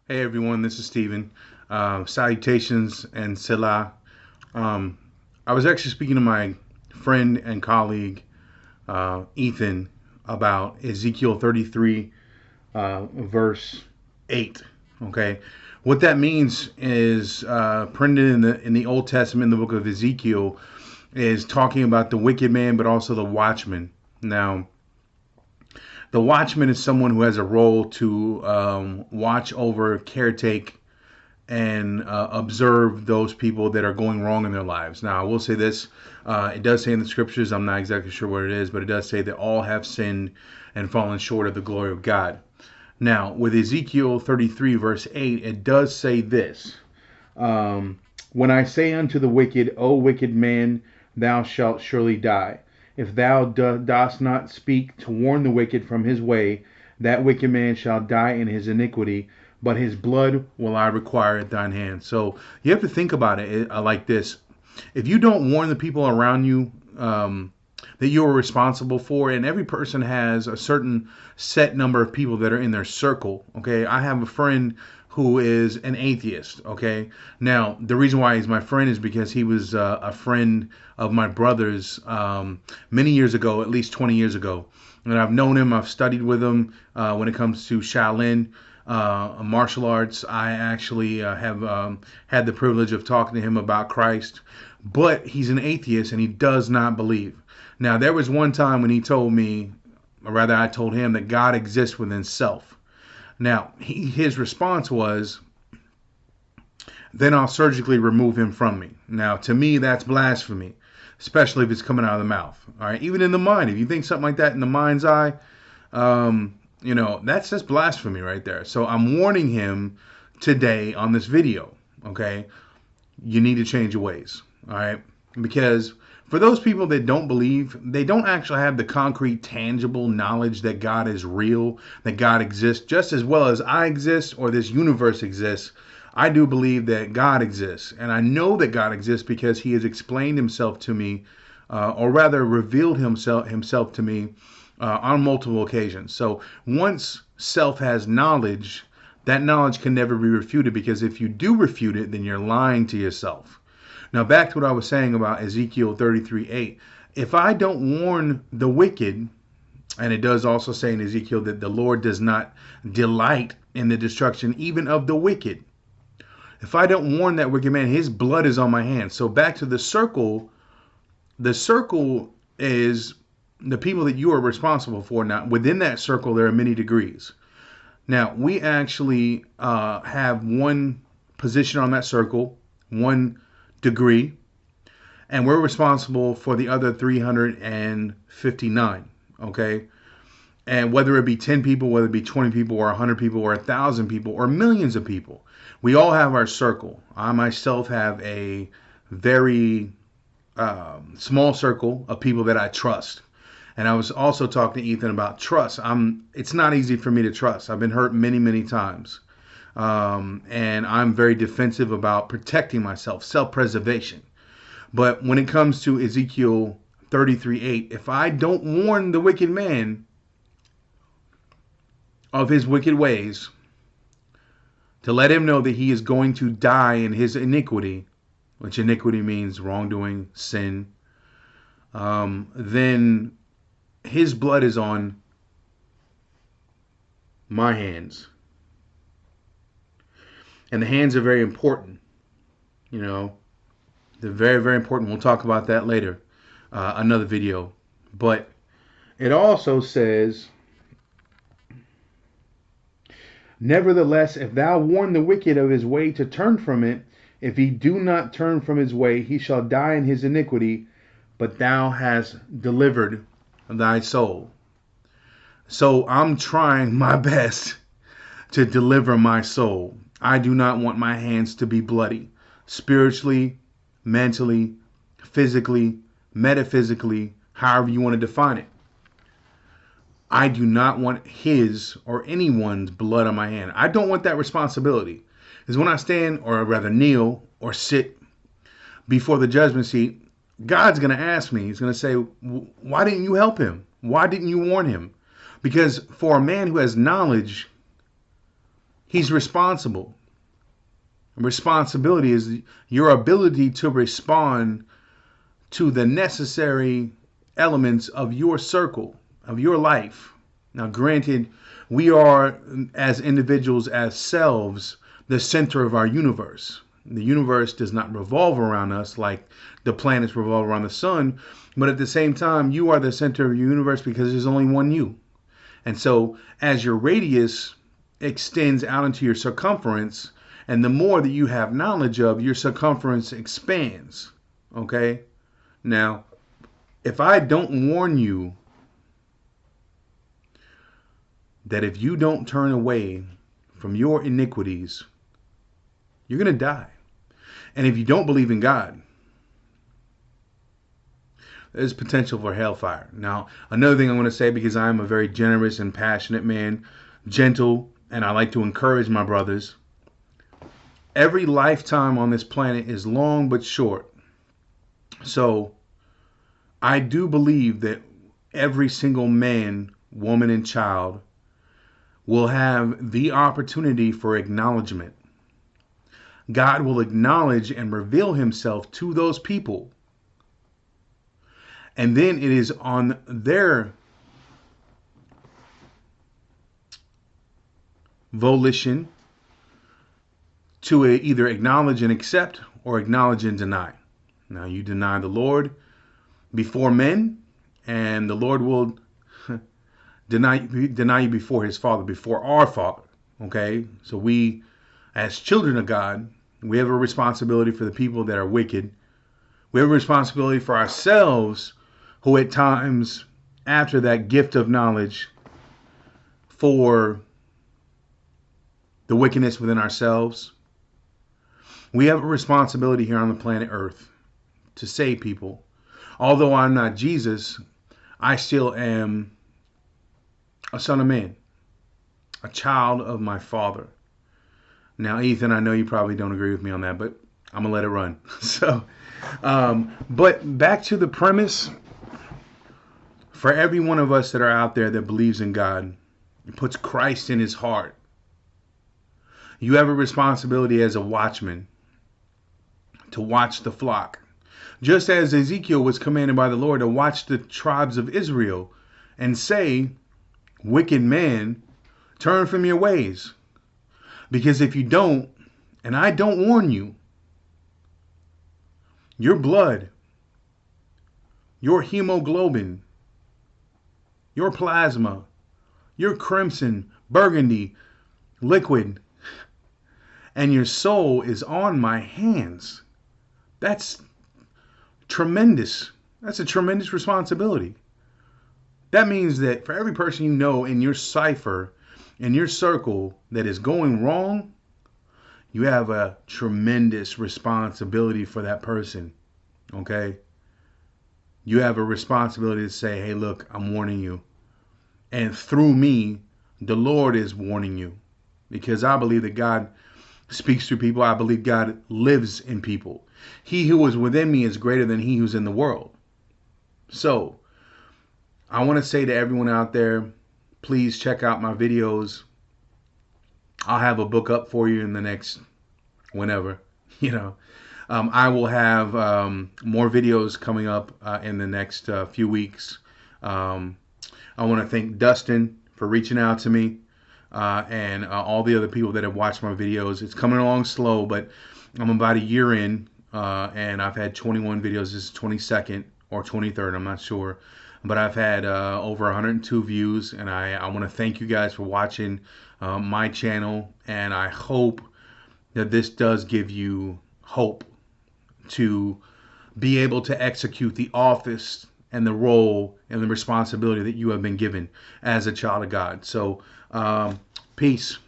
Hey everyone, this is Steven. Salutations and Selah. Um, I was actually speaking to my friend and colleague Ethan about Ezekiel 33, verse 8. Okay, what that means is printed in the Old Testament, in the book of Ezekiel, is talking about the wicked man, but also the watchman. Now, the watchman is someone who has a role to watch over, caretake, and observe those people that are going wrong in their lives. Now, I will say this. It does say in the scriptures, I'm not exactly sure what it is, but it does say that all have sinned and fallen short of the glory of God. Now, with Ezekiel 33, verse 8, it does say this. When I say unto the wicked, O wicked man, thou shalt surely die. If thou dost not speak to warn the wicked from his way, that wicked man shall die in his iniquity, but his blood will I require at thine hand. So you have to think about it like this. If you don't warn the people around you that you are responsible for, and every person has a certain set number of people that are in their circle. Okay, I have a friend who is an atheist. Okay, now the reason why he's my friend is because he was a friend of my brother's many years ago, at least 20 years ago. And I've known him, I've studied with him when it comes to Shaolin martial arts. I actually have had the privilege of talking to him about Christ, but he's an atheist and he does not believe. Now, there was one time when he told me, or rather, I told him that God exists within self. Now, his response was, then I'll surgically remove him from me. Now, to me, that's blasphemy, especially if it's coming out of the mouth. All right, even in the mind, if you think something like that in the mind's eye, that's just blasphemy right there. So I'm warning him today on this video. Okay, you need to change your ways. All right, because for those people that don't believe, they don't actually have the concrete, tangible knowledge that God is real, that God exists just as well as I exist or this universe exists. I do believe that God exists, and I know that God exists because He has explained Himself to me, or rather revealed Himself to me on multiple occasions. So once self has knowledge, that knowledge can never be refuted, because if you do refute it, then you're lying to yourself. Now, back to what I was saying about Ezekiel 33:8. If I don't warn the wicked, and it does also say in Ezekiel that the Lord does not delight in the destruction even of the wicked. If I don't warn that wicked man, his blood is on my hands. So back to the circle. The circle is the people that you are responsible for. Now, within that circle, there are many degrees. Now, we actually have one position on that circle, one degree, and we're responsible for the other 359. Okay, and whether it be 10 people, whether it be 20 people, or 100 people, or 1,000 people, or millions of people, we all have our circle. I myself have a very small circle of people that I trust. And I was also talking to Ethan about trust. It's not easy for me to trust. I've been hurt many, many times. And I'm very defensive about protecting myself, self-preservation. But when it comes to Ezekiel 33:8, if I don't warn the wicked man of his wicked ways, to let him know that he is going to die in his iniquity, which iniquity means wrongdoing, sin, then his blood is on my hands. And the hands are very important. They're very, very important. We'll talk about that later, another video. But it also says, nevertheless, if thou warn the wicked of his way to turn from it, if he do not turn from his way, he shall die in his iniquity, but thou hast delivered thy soul. So I'm trying my best to deliver my soul. I do not want my hands to be bloody, spiritually, mentally, physically, metaphysically, however you want to define it. I do not want his or anyone's blood on my hand. I don't want that responsibility. Because when I stand, or rather kneel or sit before the judgment seat, God's going to ask me, He's going to say, why didn't you help him? Why didn't you warn him? Because for a man who has knowledge, He's responsible. Responsibility is your ability to respond to the necessary elements of your circle, of your life. Now, granted, we are, as individuals, as selves, the center of our universe. The universe does not revolve around us like the planets revolve around the sun, but at the same time, you are the center of your universe because there's only one you. And so, as your radius extends out into your circumference, and the more that you have knowledge of, your circumference expands. Okay? Now, if I don't warn you that if you don't turn away from your iniquities, you're going to die. And if you don't believe in God, there's potential for hellfire. Now, another thing I'm going to say, because I am a very generous and passionate man, gentle, and I like to encourage my brothers. Every lifetime on this planet is long but short. So, I do believe that every single man, woman, and child will have the opportunity for acknowledgement. God will acknowledge and reveal himself to those people. And then it is on their volition to either acknowledge and accept or acknowledge and deny. Now, you deny the Lord before men, and the Lord will deny you before his Father, before our Father. Okay? So we, as children of God, we have a responsibility for the people that are wicked. We have a responsibility for ourselves, who at times, after that gift of knowledge, for the wickedness within ourselves. We have a responsibility here on the planet Earth to save people. Although I'm not Jesus, I still am a son of man, a child of my Father. Now, Ethan, I know you probably don't agree with me on that, but I'm going to let it run. But back to the premise. For every one of us that are out there that believes in God, puts Christ in his heart, you have a responsibility as a watchman to watch the flock. Just as Ezekiel was commanded by the Lord to watch the tribes of Israel and say, wicked man, turn from your ways. Because if you don't, and I don't warn you, your blood, your hemoglobin, your plasma, your crimson, burgundy, liquid, and your soul is on my hands. That's tremendous. That's a tremendous responsibility. That means that for every person you know in your cipher, in your circle that is going wrong, you have a tremendous responsibility for that person. Okay? You have a responsibility to say, hey, look, I'm warning you. And through me, the Lord is warning you. Because I believe that God speaks through people. I believe God lives in people. He who is within me is greater than he who's in the world. So, I want to say to everyone out there, please check out my videos. I'll have a book up for you in the next whenever, I will have more videos coming up in the next few weeks. I want to thank Dustin for reaching out to me and all the other people that have watched my videos. It's coming along slow, but I'm about a year in, and I've had 21 videos. This is 22nd or 23rd, I'm not sure. But I've had over 102 views, and I want to thank you guys for watching my channel, and I hope that this does give you hope to be able to execute the office and the role and the responsibility that you have been given as a child of God. So, peace.